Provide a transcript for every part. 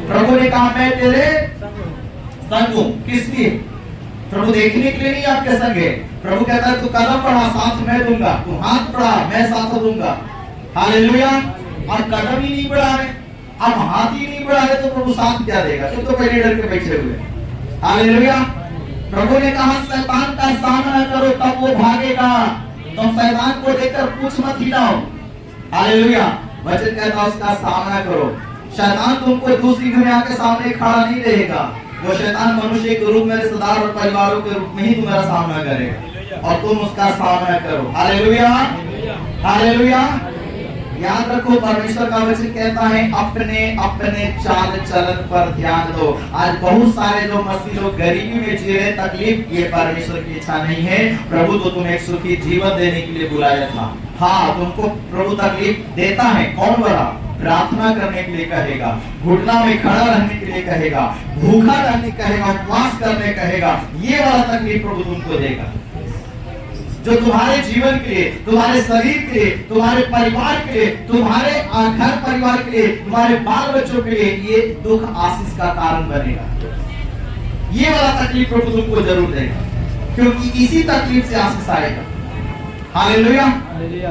प्रभु ने कहा मैं तेरे संग हूं। किस लिए? प्रभु देखने के लिए नहीं आपके संग है। प्रभु कहता है तू कदम बढ़ा साथ मैं दूंगा, तू हाथ बढ़ा मैं साथ दूंगा। हालेलुया। और कदम ही नहीं बढ़ा रहे, अब हाथ ही नहीं बढ़ा रहे तो प्रभु साथ क्या देगा? तुम तो पहले डर के बैठे हुए। हालेलुया। प्रभु ने कहा शैतान का सामना करो तब वो भागेगा। तुम शैतान को देखकर पूछ मत हिलाओ। हालेलुया। वचन कहता उसका सामना करो। शैतान तुमको दूसरी दुनिया के सामने खड़ा नहीं रहेगा। वो शैतान मनुष्य के रूप में, रिश्तेदार और परिवारों के रूप में ही तुम्हारा सामना करेगा और तुम उसका सामना करो। हालेलुया। हालेलुया। याद रखो परमेश्वर का वचन कहता है अपने अपने चाल चलन पर ध्यान दो। आज बहुत सारे जो मसीह लोग गरीबी में जी रहे, तकलीफ, ये परमेश्वर की इच्छा नहीं है। प्रभु तो तुम्हें एक सुखी जीवन देने के लिए बुलाया था। हाँ, तुमको प्रभु तकलीफ देता है। कौन बड़ा? प्रार्थना करने के लिए कहेगा, घुटना में खड़ा रहने के लिए कहेगा, भूखा रहने कहेगा, उपवास करने कहेगा। ये वाला तकलीफ प्रभु तुमको देगा जो तुम्हारे जीवन के लिए, तुम्हारे शरीर के लिए, तुम्हारे परिवार के लिए, तुम्हारे घर परिवार के लिए, तुम्हारे बाल बच्चों के लिए ये दुख आशीष का कारण बनेगा। ये वाला तकलीफ प्रभु तुमको जरूर देगा, क्योंकि इसी तकलीफ से आशीष आएगा। हालेलुया।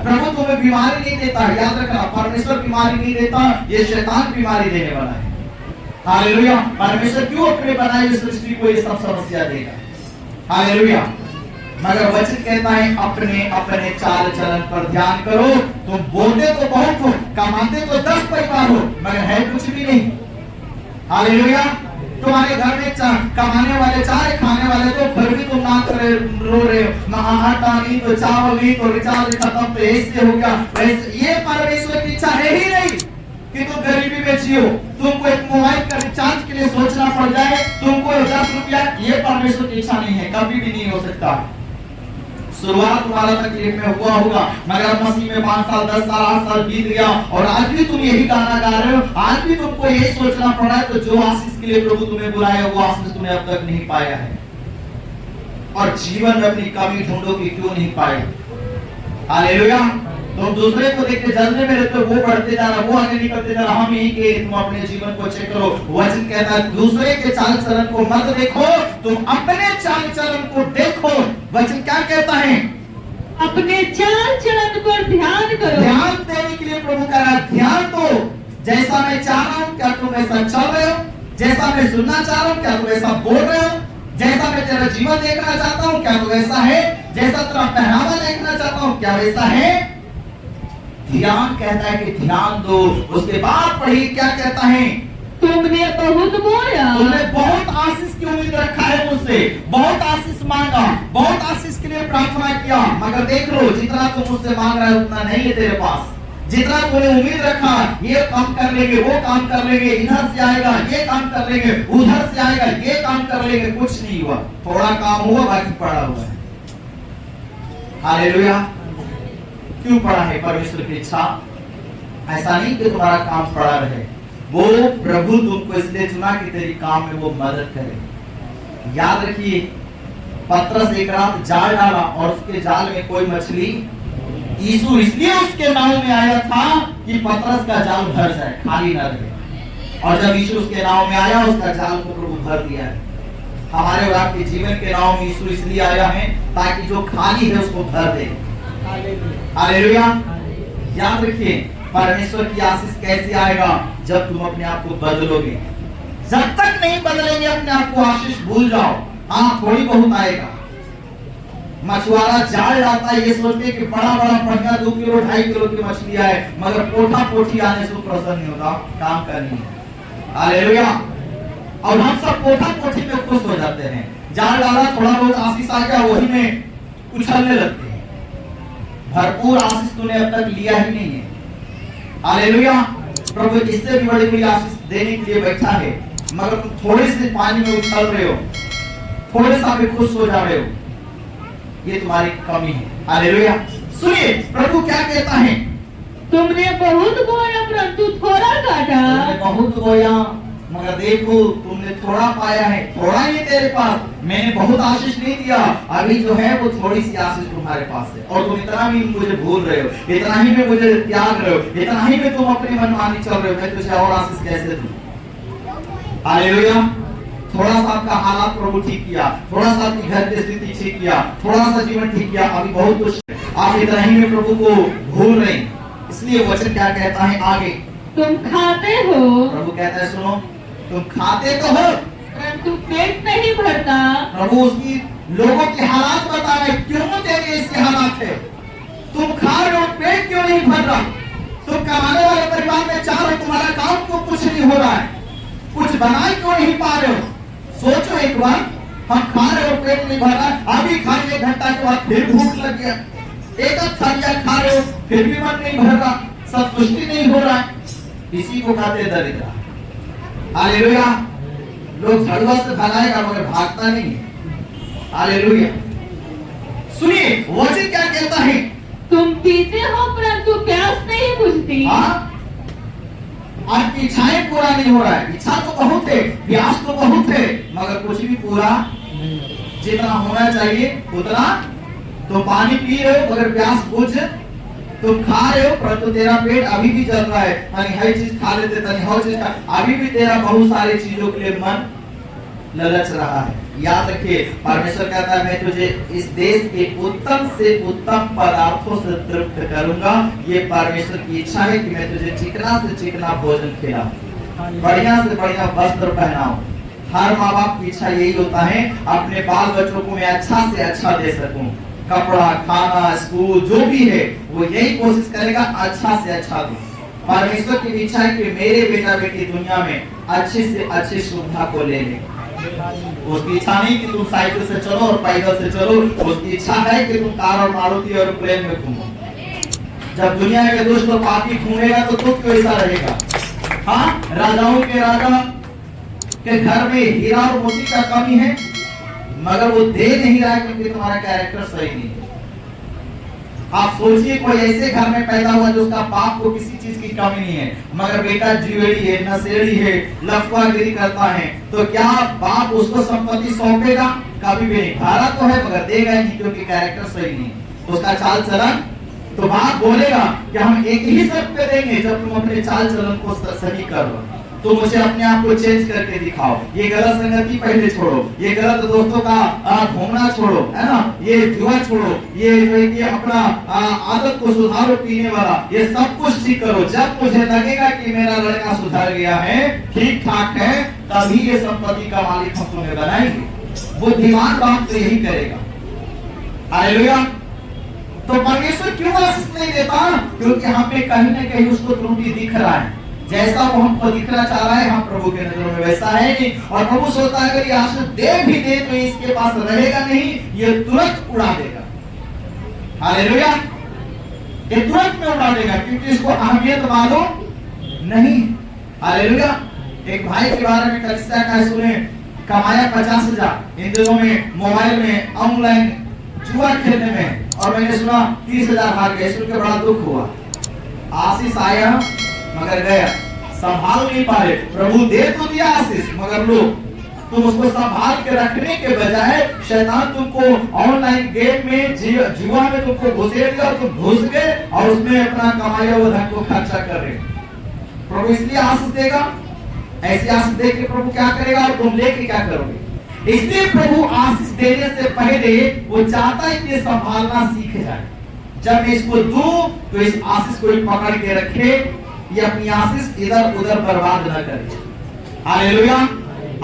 प्रभु तुम्हें बीमारी नहीं देता, याद रखना। परमेश्वर बीमारी नहीं देता, ये शैतान बीमारी देने वाला है। हालेलुया। परमेश्वर क्यों अपने बनाए हुए सृष्टि को ये सब समस्या देगा? हालेलुया। मगर वचन कहता है अपने अपने चाल चलन पर ध्यान करो। तुम बोलते तो बहुत हो, कमाते तो 10 परिवार हो, मगर है कुछ भी नहीं। हालेलुया। तुम्हारे घर में कमाने वाले 4, खाने वाले तो फिर भी तुम ना रो रहे हो। आटा नहीं तो चावल नहीं तो रिचार्ज खत्म तो ऐसे हो गया वैसे। ये परमेश्वर की इच्छा है ही नहीं कि तुम गरीबी में जियो। तुमको एक मोबाइल का रिचार्ज के लिए सोचना पड़ जाए, तुमको 10 रुपया, ये परमेश्वर की इच्छा नहीं है, कभी भी नहीं हो सकता। शुरुआत वाला तकलीफ में हुआ होगा, मगर मसीह में 5 साल 10 साल 8 साल बीत गया और आज भी तुम यही गाना गा रहे हो। आज भी तुमको यही सोचना पड़ा है। तो जो आशीष के लिए प्रभु तुम्हें बुलाया वो आशीष तुम्हें अब तक नहीं पाया है, और जीवन में अपनी कमी ढूंढोगे क्यों नहीं पाए। हालेलुया। तुम दूसरे को देख के जलने में रहते हो, वो बढ़ते जा रहा, वो आगे निकलते जा रहा, हम यही के तुम अपने जीवन को चेक करो। वचन कहता है दूसरे के चाल चलन को मत देखो, तुम अपने चाल चलन को देखो। वचन क्या कहता है? अपने चाल चलन पर ध्यान करो। ध्यान देने के लिए प्रभु कह रहा है ध्यान दो। जैसा मैं चाह रहा हूँ क्या तुम ऐसा चल रहे हो? जैसा मैं सुनना चाह रहा हूँ क्या तुम ऐसा बोल रहे हो? जैसा मैं तेरा जीवन देखना चाहता हूँ क्या तो वैसा है? जैसा तेरा पहनावा देखना चाहता हूँ क्या वैसा है? ध्यान कहता है कि ध्यान दो। उसके बाद पढ़िए क्या कहता है? तुमने बहुत बोया, तुमने बहुत आशीष की उम्मीद रखा है मुझसे, बहुत आशीष मांगा, बहुत आशीष के लिए प्रार्थना किया, मगर देख लो जितना तुम मुझसे मांग रहा है उतना नहीं है तेरे पास। जितना तुमने उम्मीद रखा, ये काम कर लेंगे, वो काम कर लेंगे, इधर से आएगा, ये काम कर लेंगे, उधर से आएगा, ये काम कर लेंगे, कुछ नहीं हुआ। थोड़ा काम हुआ, बाकी पड़ा हुआ है। हालेलुया। क्यों पड़ा है? परमेश्वर की इच्छा। ऐसा नहीं कि तुम्हारा काम पड़ा रहे, वो प्रभु तुमको इसलिए चुना कि तेरी काम में वो मदद करे। याद रखिए, पतरस एक रात जाल डाला और उसके जाल में कोई मछली, यीशु इसलिए उसके नाव में आया था कि पतरस का जाल भर जाए, खाली न रहे। और जब यीशु उसके नाव में आया, उसका जाल को प्रभु भर दिया है। हमारे और आपके जीवन के नाव में यीशु इसलिए आया है ताकि जो खाली है उसको भर दे। हालेलुया। याद रखिए, परमेश्वर की आशीष कैसे आएगा? जब तुम अपने आप को बदलोगे। जब तक नहीं बदलेंगे अपने आप को, आशीष भूल जाओ। हाँ, थोड़ी बहुत आएगा। मछुआरा जाल डालता है ये सोचते कि बड़ा बड़ा बढ़िया 2 किलो 2.5 किलो की मछली आए, मगर पोठा पोठी आने से प्रसन्न नहीं होता, काम करनी है। हालेलुया। और हम सब पोठा पोठी में खुश हो जाते हैं। जाल डाला, थोड़ा बहुत आशीष आ गया, वही में उछलने लगते हैं। भरपूर आशीष तूने अब तक लिया ही नहीं है। हालेलुया। प्रभु इससे भी बड़ी बड़ी आशीष देने के लिए बैठा है, मगर तुम थोड़े से पानी में उछल रहे हो, थोड़े सा भी खुश हो जा रहे हो, ये तुम्हारी कमी है। हालेलुया। सुनिए प्रभु क्या कहता है? तुमने बहुत बोया परंतु थोड़ा काटा। तुमने बहुत बोया मगर देखो तुमने थोड़ा पाया है। थोड़ा ही तेरे पास, मैंने बहुत आशीष नहीं दिया, अभी जो है वो थोड़ी सी आशीष तुम्हारे पास है। और तुम इतना भी मुझे भूल रहे हो, इतना ही में मुझे त्याग रहे हो, इतना ही में तुम अपनी मनमानी चल रहे हो। मैं तुझे और आशीष कैसे दूं? हालेलुया। थोड़ा सा आपका हालात प्रभु ठीक किया, थोड़ा सा आपकी घर की स्थिति ठीक किया, थोड़ा सा जीवन ठीक किया, अभी बहुत कुछ आप इतना ही में प्रभु को भूल रहे। इसलिए वचन क्या कहता है आगे, तुम खाते हो प्रभु कहता है सुनो, तुम खाते तो हो परंतु पेट नहीं भरता। प्रभु उसकी लोगों के हालात बता रहे, क्यों तेरे इसके हालात है, तुम खा रहे हो पेट क्यों नहीं भर रहा, तुम कमाने वाले परिवार में चाह रहे हो, तुम्हारा काम क्यों कुछ नहीं हो रहा है, कुछ बनाए क्यों नहीं पा रहे हो। सोचो एक बार, हम खा रहे हो पेट नहीं भर रहा, अभी खाने 1 घंटा के बाद फिर भूख लग गया, एक थालियां खा रहे हो फिर भी मन नहीं भर रहा, संतुष्टि नहीं हो रहा है, इसी को कहते हैं दरिद्र। हालेलुया। लोग झड़ुआ से भगाएगा मगर भागता नहीं है। हालेलुया। सुनिए वचन क्या कहता है, तुम पीते हो परंतु प्यास नहीं बुझती। आपकी इच्छाएं पूरा नहीं हो रहा है, इच्छा तो बहुत है, प्यास तो बहुत है, मगर कुछ भी पूरा जितना होना चाहिए उतना। तो पानी पी रहे हो मगर प्यास बुझ, तुम खा रहे हो परंतु तेरा पेट अभी भी जल रहा है, तनी हर चीज खा लेते, तनी हर चीज खा, अभी भी तेरा बहुत सारी चीजों के लिए मन ललच रहा है। याद रखिए परमेश्वर कहता है मैं तुझे इस देश के उत्तम से उत्तम पदार्थों से तृप्त करूंगा। ये परमेश्वर की इच्छा है कि मैं तुझे चिकना से चिकना भोजन खिलाऊं, बढ़िया से बढ़िया वस्त्र पहनाऊं। हर माँ बाप की इच्छा यही होता है अपने बाल बच्चों को मैं अच्छा से अच्छा दे सकूं, कपड़ा, खाना, स्कूल जो भी है वो यही कोशिश करेगा अच्छा से अच्छा दूं। परमेश्वर की इच्छा है कि मेरे बेटा बेटी दुनिया में अच्छी से अच्छी सुविधा को ले ले। उसकी इच्छा नहीं कि तुम साइकिल से चलो और पैदल से चलो, उसकी इच्छा है कि तुम कार और मारुति और प्लेन में घूमो। जब दुनिया के दुष्ट और पापी घूमेगा तो तुम क्यों ऐसा रहेगा। हाँ, राजाओं के राजा के घर में हीरा और मोती का कमी है मगर वो दे नहीं रहा है क्योंकि तुम्हारा कैरेक्टर सही नहीं है। आप सोचिए कोई ऐसे घर में पैदा हुआ जो उसका बाप को किसी चीज की कमी नहीं है मगर बेटा जुएड़ी है, नशेड़ी है, लफुआगिरी करता है, तो क्या बाप उसको संपत्ति सौंपेगा? कभी भी नहीं। भाड़ा तो है मगर देगा ही नहीं क्योंकि कैरेक्टर सही नहीं है, उसका चाल चलन। तो बाप बोलेगा कि हम एक ही शर्त पे देंगे जब तुम अपने चाल चलन को सही करो, तो मुझे अपने आप को चेंज करके दिखाओ। ये गलत संगति पहले छोड़ो, ये गलत दोस्तों का घूमना छोड़ो, है ना, ये जुआ छोड़ो, ये जो है कि अपना आदत को सुधारो पीने वाला, ये सब कुछ ठीक करो। जब मुझे लगेगा कि मेरा लड़का सुधर गया है, ठीक ठाक है, तभी ये संपत्ति का मालिक हम तुम्हें बनाएंगे। बुद्धिमान बाप तो यही करेगा। हालेलुया। तो परमेश्वर क्यों आशीष नहीं देता? क्योंकि हमें कहीं ना कहीं उसको त्रुटि दिख रहा है। जैसा वो हमको दिखना चाह रहा है हम प्रभु के नजरों में वैसा है नहीं। और प्रभु सोचता है अगर ये आशीष दे भी दे तो इसके पास रहेगा नहीं, ये तुरंत उड़ा देगा। हालेलुया। ये तुरंत में उड़ा देगा क्योंकि इसको अहमियत मालूम नहीं। हालेलुया। एक भाई के बारे में कलिसिया का सुने, कमाया 50,000 इन दिनों में मोबाइल में ऑनलाइन जुआ खेलने में, और मैंने सुना 30,000 हार गए। सुन के बड़ा दुख हुआ। आशीष आया मगर गया, संभाल नहीं पाए। प्रभु दे तो दिया आशीष मगर लोग तुम उसको संभाल के रखने के बजाय शैतान तुमको ऑनलाइन गेम में जुआ में तुमको घुसेड़ दिया, तुम घुस गए और उसमें अपना कमाया हुआ धन को खर्चा कर रहे। प्रभु इसलिए आशीष देगा, ऐसी आशीष दे के प्रभु क्या करेगा और तुम लेके क्या करोगे? इसलिए प्रभु आशीष देने से पहले वो चाहता है कि संभालना सीख जाए। जब मैं इसको दूं तो इस आशीष को पकड़ के रखे, ये अपनी आशीष इधर उधर बर्बाद न करे। हालेलुया।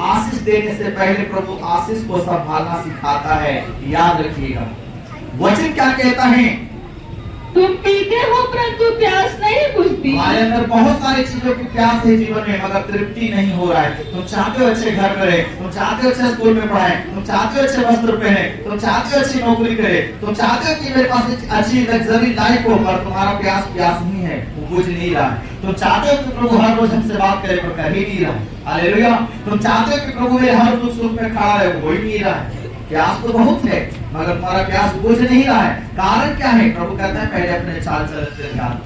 आशीष देने से पहले प्रभु आशीष को संभालना सिखाता है। याद रखिएगा वचन क्या कहता है, तुम पीते हो परंतु प्यास नहीं बुझती। हमारे अंदर बहुत सारी चीजों की प्यास है जीवन में मगर तृप्ति नहीं हो रहा है। तुम चाहते हो अच्छे घर में रहे, तुम चाहते हो अच्छे स्कूल में पढ़ाए, तुम चाहते हो अच्छे वस्त्र पहने, तुम चाहते हो अच्छी नौकरी करे, तुम चाहते हो कि मेरे पास अच्छी लग्जरी लाइफ हो, पर तुम्हारा प्यास नहीं है, वो बुझ नहीं रहा है। तुम चाहते हो कि प्रभु हर रोज हमसे बात करे पर कर ही नहीं रहा है। हालेलुया। तुम चाहते हो कि प्रभु मेरे हर दुख सुख में खड़ा है, वो हो ही नहीं रहा है। प्यास तो बहुत है मगर तुम्हारा प्यास बुझ नहीं रहा है। कारण क्या है? प्रभु कहता है पहले अपने चाल चलन पे ध्यान,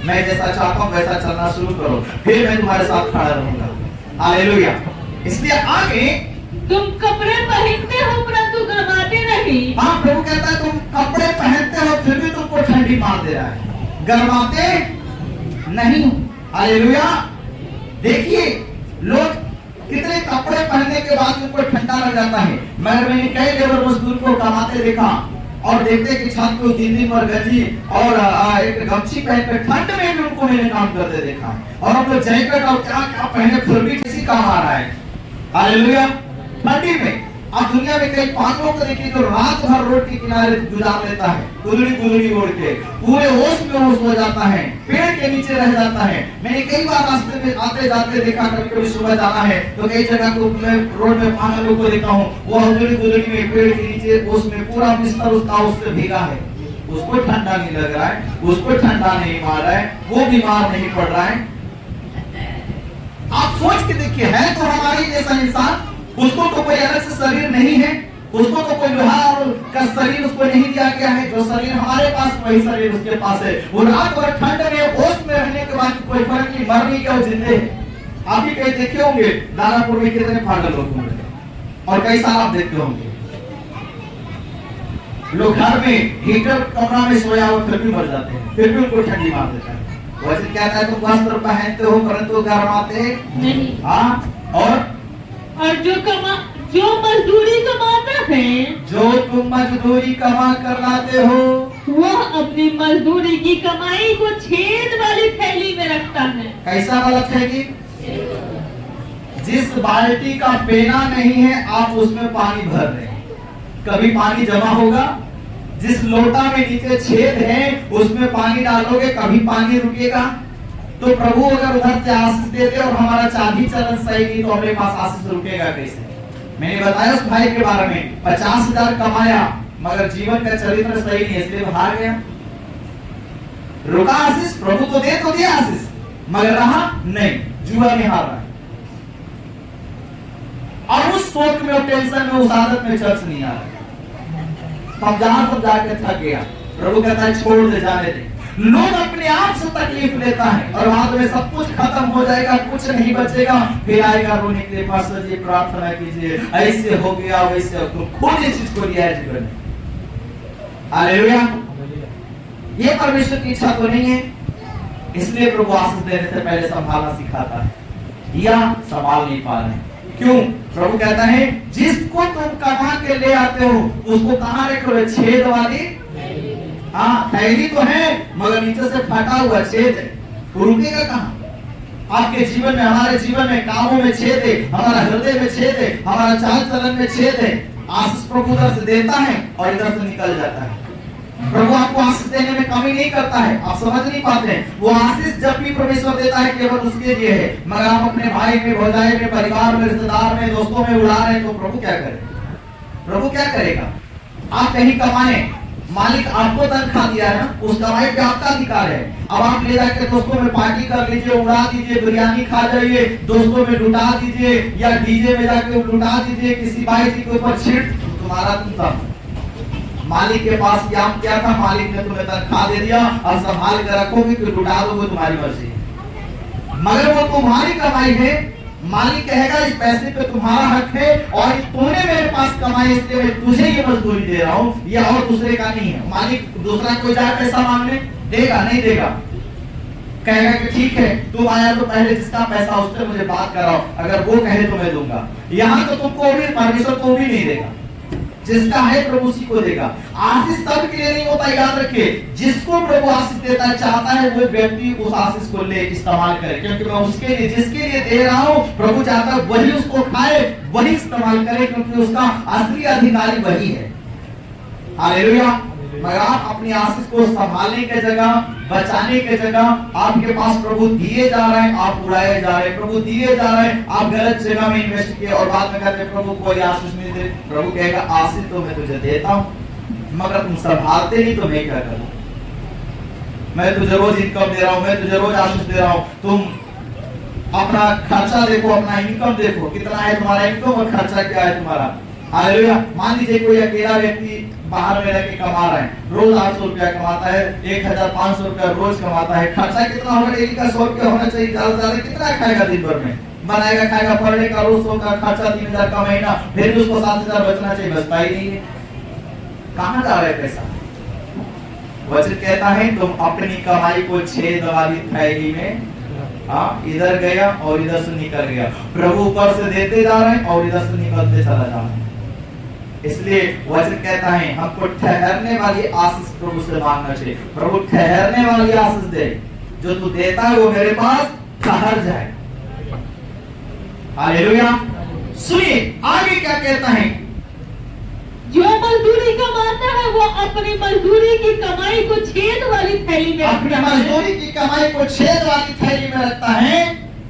मैं जैसा चाहता हूँ वैसा चलना शुरू करो, फिर मैं तुम्हारे साथ खड़ा रहूंगा। हालेलुया। इसलिए आगे तुम कपड़े पहनते हो परंतु गरमाते नहीं। हाँ, प्रभु कहता है तुम कपड़े पहनते हो फिर भी तुमको ठंडी मार दे रहा है, गरमाते नहीं। हालेलुया। देखिए लोग पहनने के बाद उनको ठंडा लग जाता है। मगर मैंने कई लेबर मजदूर को कमाते देखा और देखते कि छत पे दिन दिन भर गंजी और एक गमछी पहनकर ठंड में भी उनको मैंने काम करते देखा। और हम लोग जैकेट और क्या क्या पहने फिर भी किसी काम आ रहा है। हालेलुया। ठंडी में आप दुनिया में कई पागलों को देखिए जो रात भर रोड के किनारे गुजार लेता है, गुदड़ी ओढ़ के पूरे होश में होश हो जाता है, पेड़ के नीचे रह जाता है। मैंने कई बार रास्ते में आते जाते देखा, कभी सुबह जाना है तो कई जगह को मैं रोड में पागलों को देखा हूँ, वो गुदड़ी में पेड़ के नीचे उसमें पूरा बिस्तर उसका उससे भीगा है। उसको ठंडा नहीं लग रहा है, उसको ठंडा नहीं मार रहा है, वो बीमार नहीं पड़ रहा है। आप सोच के देखिए, है तो हमारे जैसा इंसान, उसको तो कोई अलग से शरीर नहीं है, उसको तो कोई लोहा का शरीर उसको नहीं दिया गया है। जो शरीर हमारे पास वही शरीर उसके पास है। वो रात भर ठंड में होश में रहने के बाद कोई फर्क नहीं, मर नहीं गया, वो जिंदे है। आप भी कहीं देखे होंगे दानापुर में कितने पागल लोग होंगे, और कई साल आप देखते होंगे लोग घर में हीटर कमरा में सोया हुआ फिर भी मर जाते हैं, फिर भी उनको ठंडी मार देता है। वैसे क्या कहता है, तुम वस्त्र पहनते हो परंतु गर्माते नहीं। हाँ, और जो मजदूरी कमाता है, जो तुम मजदूरी कमा कर लाते हो, वह अपनी मजदूरी की कमाई को छेद वाली थैली में रखता है। कैसा वाला थैली? जिस बाल्टी का पेना नहीं है आप उसमें पानी भर रहे हैं, कभी पानी जमा होगा? जिस लोटा में नीचे छेद है उसमें पानी डालोगे, कभी पानी रुकेगा? तो प्रभु अगर उधर से आशीष देते और हमारा चाली चलन सही नहीं तो हमारे पास आशीष रुकेगा कैसे? मैंने बताया उस भाई के बारे में, 50,000 कमाया मगर जीवन का चरित्र सही नहीं, इसलिए हार गया। रुका आशीष, प्रभु तो दिया आशीष, मगर रहा नहीं, जुआ में हार रहा है। और उस शोक में और टेंशन में, उस आदत में चर्च नहीं आ रहा। हम जहां सब जाकर थक गया, प्रभु कहता है छोड़ दे, जाने दे। लोग अपने आप से तकलीफ लेता है और बाद में सब कुछ खत्म हो जाएगा, कुछ नहीं बचेगा, फिर आएगा रोने के लिए, पास्टर जी प्रार्थना कीजिए, ऐसे हो गया वैसे। तुम खुद इस चीज को लिया है जीवन में। हालेलुया। ये परमेश्वर की इच्छा तो नहीं है, इसलिए प्रभु आशीष देने से पहले संभालना सिखाता है, या संभाल नहीं पा रहे। क्यों? प्रभु कहता है जिसको तुम कमा के ले आते हो उसको कहां रखोगे? छेद वाली। हाँ, थैली तो है मगर नीचे से फटा हुआ छेद है, वो रुकेगा कहां? आपके जीवन में, हमारे जीवन में कामों में छेद है, हमारा हृदय में छेद है, हमारा चाल चलन में छेद है। आशीष प्रभु इधर से देता है और इधर से निकल जाता है। प्रभु आपको आशीष देने में कमी नहीं करता है, आप समझ नहीं पाते हैं। वो आशीष जब भी परमेश्वर देता है केवल उसके लिए है, मगर आप अपने भाई में, भौजाई में, परिवार में, रिश्तेदार में, दोस्तों में उड़ा रहे तो प्रभु क्या करेगा? प्रभु क्या करेगा? आप कहीं कमाए, मालिक आपको तनख्वाह दिया है ना, उस कमाई पे आपका अधिकार है। अब आप ले जाकर दोस्तों में पार्टी कर लीजिए, उड़ा दीजिए, बिरयानी खा जाइए, दोस्तों में लुटा दीजिए, या डीजे में जाके लुटा दीजिए, किसी भाई जी के ऊपर छिड़, तुम्हारा तुम तब मालिक के पास क्या था? मालिक ने तुम्हें तनख्वाह दे दिया, अब संभाल कर रखोगे कि लुटा दोगे, तुम्हारी मर्जी। मगर वो तुम्हारी कमाई है, मालिक कहेगा इस पैसे पे तुम्हारा हक है और तूने मेरे पास कमाई इसलिए मैं तुझे ये मजदूरी दे रहा हूँ, ये और दूसरे का नहीं है। मालिक दूसरा कोई जाए पैसा मांगने देगा? नहीं देगा। कहेगा कि ठीक है तुम आया तो पहले जिसका पैसा उससे मुझे बात कराओ, अगर वो कहे तो मैं दूंगा। यहाँ तो तुमको भी परमेश्वर को भी नहीं देगा, जिसका है प्रभु उसी को देगा। आशीष सबके लिए नहीं होता, याद रखिए। जिसको प्रभु आशीष देता है, चाहता है वो व्यक्ति उस आशीष को ले इस्तेमाल करे, क्योंकि मैं उसके लिए, जिसके लिए दे रहा हूँ, प्रभु चाहता है वही उसको खाए, वही इस्तेमाल करे, क्योंकि उसका असली अधिकारी वही है। हालेलुया। मगर आप अपनी आशीष को संभालने के जगह, बचाने के जगह, आपके पास प्रभु दिए जा रहे हैं, आप उड़ाए जा रहे हैं। प्रभु दिए जा रहे हैं, आप गलत जगह में इन्वेस्ट किए और बाद में कहते हैं प्रभु कोई आशीष नहीं दे। प्रभु कहेगा आशीष तो मैं तुझे देता हूं, मगर तुम संभालते नहीं तो मैं क्या करूं? मैं तुझे रोज इनकम दे रहा हूं, मैं तुझे रोज आशीष दे रहा हूं, तुम अपना खर्चा देखो, अपना इनकम देखो, कितना है तुम्हारा इनकम और खर्चा क्या है तुम्हारा। हालेलुया। मान लीजिए कोई अकेला व्यक्ति बाहर में रह के कमा रहा है, रोज 800 रुपया कमाता है, 1500 रुपया रोज कमाता है, खर्चा कितना होगा? डेली का 100 रुपया होना चाहिए, ज्यादा कितना खाएगा दिन भर में? बनाएगा, खाएगा, पर डे का रोज 100 का खर्चा, 3000 का महीना, फिर भी उसको 7000 बचना चाहिए, बचता ही नहीं है। कहां जा रहा है पैसा? वचन कहता है तुम अपनी कमाई को छेद वाली थैली में हाँ, इधर गया और इधर से निकल गया। प्रभु ऊपर से देते जा रहे हैं और इधर से निकलते चला जा रहे हैं। इसलिए वचन कहता है हमको ठहरने वाली आशीष प्रभु से मांगना चाहिए। प्रभु ठहरने वाली आशीष दे, जो तू देता है वो मेरे पास ठहर जाए। हालेलुया। सुनिए आगे क्या कहता है, जो मजदूरी कमाता है वो अपनी मजदूरी की कमाई को छेद वाली थैली में अपनी मजदूरी की कमाई को छेद वाली थैली में रखता है।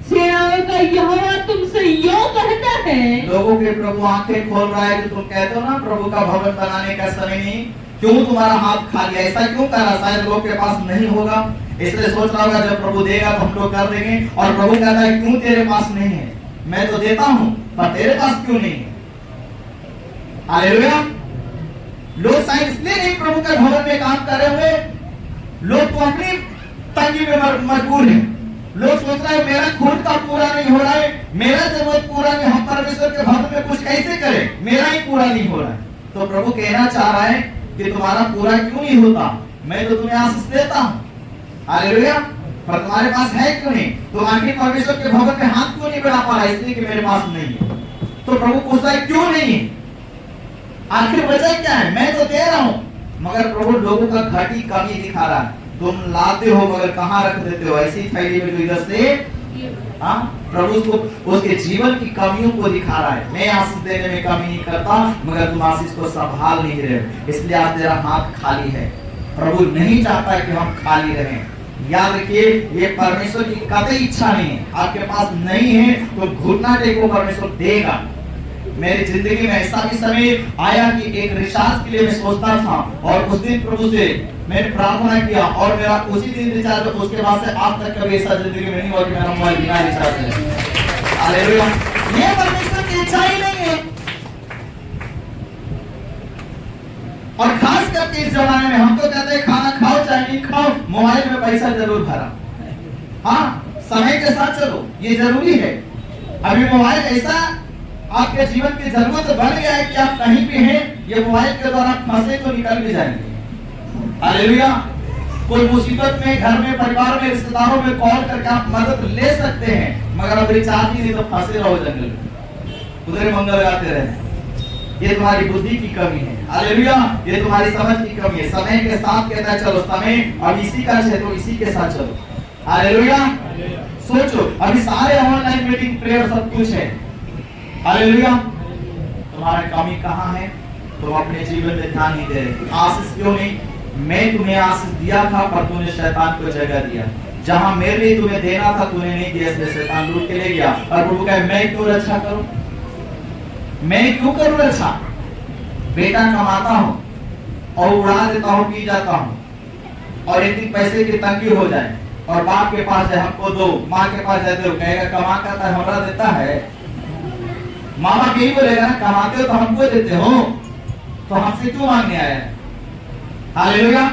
सेनाओं का यहोवा तुमसे यूं कहता है। लोगों के प्रभु आंखें खोल रहा है कि तुम कहते हो ना प्रभु का भवन बनाने का समय नहीं, क्यों तुम्हारा हाथ खाली है? ऐसा क्यों कर रहा? शायद लोग के पास नहीं होगा, इसलिए सोच रहा होगा जब प्रभु देगा तो हम लोग कर देंगे। और प्रभु कहता है क्यों तेरे पास नहीं है? मैं तो देता हूं पर तेरे पास क्यों नहीं है? हालेलुया। लोग शायद इसलिए नहीं प्रभु के भवन में काम कर रहे हुए, लोग तो अपनी तंगी में मजबूर है। लोग सोच रहे हैं मेरा खुद का पूरा नहीं हो रहा है, मेरा जरूरत पूरा नहीं, हम परमेश्वर के भवन में कुछ कैसे करें, मेरा ही पूरा नहीं हो रहा है। तो प्रभु कहना चाह रहा है कि तुम्हारा पूरा क्यों नहीं होता? मैं तो तुम्हें आशीष देता हूं। हालेलुया। पर तुम्हारे पास है क्यों नहीं? तुम आखिर परमेश्वर के भवन में हाथ क्यों नहीं बढ़ा पा रहा? इसलिए कि मेरे पास नहीं है। तो प्रभु पूछता है क्यों नहीं है? आखिर वजह क्या है? मैं तो दे रहा हूं, मगर प्रभु लोगों का घटी कमी दिखा रहा है। तुम लाते हो मगर कहां रख देते हो? ऐसी थैली में जो इधर से प्रभु उसको उसके जीवन की कमियों को दिखा रहा है। मैं आशीष देने में कमी नहीं करता, मगर तुम आशीष को संभाल नहीं रहे हो, इसलिए आज तेरा हाथ खाली है। प्रभु नहीं चाहता है कि हम खाली रहें। याद रखिए ये परमेश्वर की कतई इच्छा नहीं है। आपके पास नहीं है तो घुटना टेको, परमेश्वर देगा। मेरी जिंदगी में ऐसा भी समय आया कि एक रिचार्ज के लिए मैं सोचता था और उस दिन प्रभु से मैंने प्रार्थना किया और मेरा उसी दिन रिचार्ज, उसके बाद से आज तक कभी ऐसा जिंदगी में नहीं हुआ कि मेरा मोबाइल बिना रिचार्ज है। हालेलुया। ये परमेश्वर की इच्छा ही नहीं है। और खास करके इस जमाने में हम तो कहते हैं खाना खाओ चाहे नहीं खाओ, मोबाइल में पैसा जरूर भरा। हाँ, समय के साथ चलो, ये जरूरी है। अभी मोबाइल ऐसा आपके जीवन की जरूरत बन गया है कि आप कहीं भी हैं, ये मोबाइल के द्वारा फंसे तो निकल भी जाएंगे। हालेलुया। कोई मुसीबत में, घर में, परिवार में, रिश्तेदारों में कॉल करके आप मदद ले सकते हैं, मगर अब रिचार्ज ही नहीं तो फंसे रहो जंगल में, उधर मंगल गाते रहे। ये तुम्हारी बुद्धि की कमी है। हालेलुया। ये तुम्हारी समझ की कमी है। समय के साथ कहता है चलो, समय अब इसी का है तो इसी के साथ चलो। हालेलुया। सोचो अभी सारे ऑनलाइन मीटिंग, प्रेयर सब कुछ है। हालेलुया। तुम्हारी कमी कहाँ है? तुम अपने जीवन में ध्यान नहीं दे रहे। आशीष क्यों नहीं? मैं तुम्हें आशीष दिया था पर तूने शैतान को जगह दिया। जहां मेरे लिए तुम्हें देना था तूने नहीं दिया, इसलिए शैतान लूट के ले गया। और प्रभु कहे मैं क्यों रक्षा करूं? मैं क्यों करूं रक्षा? बेटा कमाता हूं और उड़ा देता हूं, पी जाता हूं, और एक दिन पैसे की तंगी हो जाए और बाप के पास जाए हमको दो, माँ के पास जाते हो, कहेगा कमा करता है हमरा देता है। माँ बाप यही बोलेगा ना, कमाते हो तो हमको देते हो, तो हमसे क्यों मांगने आया है? हालेलुया।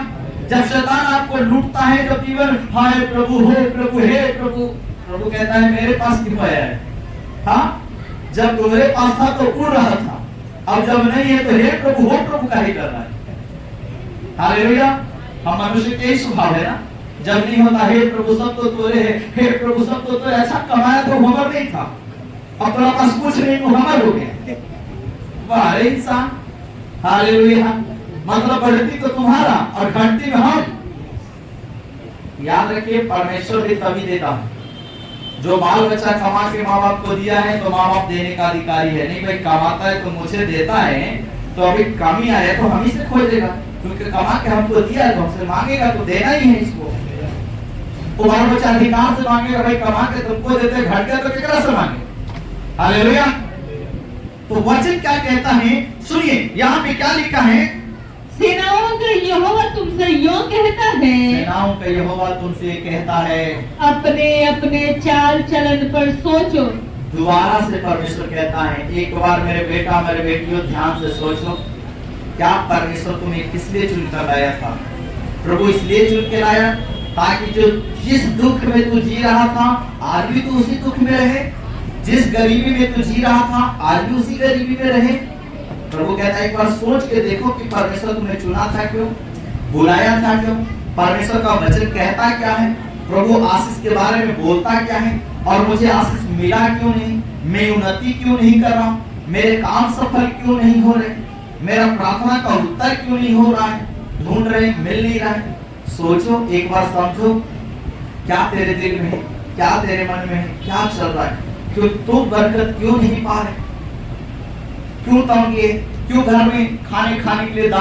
जब शैतान आपको लूटता है, जब जीवन हाय प्रभु हे प्रभु हे प्रभु, प्रभु कहता है मेरे पास क्यों आया है? हाँ, जब तुम्हारे पास था तो उड़ रहा था, अब जब नहीं है तो हे प्रभु हो प्रभु का ही कर रहा है। हालेलुया। हम मनुष्य के ही स्वभाव है ना, जब नहीं होता हे प्रभु सब तो तोरे है, हे प्रभु सब तो तोरे। अच्छा कमाया तो हमर नहीं था, अब तुम्हारे पास कुछ नहीं तो हमर हो गया। वाह इंसान। हालेलुया। मतलब बढ़ती तो तुम्हारा और घटती में हम। याद रखिए परमेश्वर भी तभी देता है जो बाल बच्चा कमा के माँ बाप को दिया है, तो माँ बाप देने का अधिकारी है। नहीं भाई कमाता है तो मुझे देता है, तो अभी कमी आया तो हम ही से खोजेगा, क्योंकि कमा के हमको दिया है तो हमसे मांगेगा तो देना ही है इसको। तो बाल बच्चा अधिकार से मांगेगा, भाई कमा के तुमको देते, घट गया तो केकरा से मांगे? हालेलुया। तो वचन क्या कहता है सुनिए, यहाँ पे क्या लिखा है? सेनाओं का यहोवा तुमसे यूं कहता है, सेनाओं का यहोवा तुमसे कहता है, अपने अपने चाल चलन पर सोचो। दोबारा से परमेश्वर कहता है, एक बार मेरे बेटा मेरे बेटियों ध्यान से सोचो, क्या परमेश्वर तुम्हें किस लिए चुन कर लाया था? प्रभु इसलिए चुन के लाया ताकि जो जिस दुख में तू जी रहा था आज भी तू उसी दुख में रहे, जिस गरीबी में तू जी रहा था आज भी उसी गरीबी में रहे। प्रभु कहता है एक बार सोच के देखो कि परमेश्वर तुम्हें चुना था क्यों, बुलाया था क्यों, परमेश्वर का वचन कहता क्या है। प्रभु आशीष के बारे में बोलता क्या है और मुझे आशीष मिला क्यों नहीं, मैं उन्नति क्यों नहीं कर रहा हूं, मेरे काम सफल क्यों नहीं हो रहे, मेरा प्रार्थना का उत्तर क्यों नहीं हो रहा है, ढूंढ रहे मिल नहीं रहा है। सोचो, एक बार समझो, क्या तेरे दिल में है, क्या तेरे मन में है, क्या चल रहा है, क्यों तू बरकत क्यों नहीं पा रहे, क्यों तंग है, क्यों घर में खाने के लिए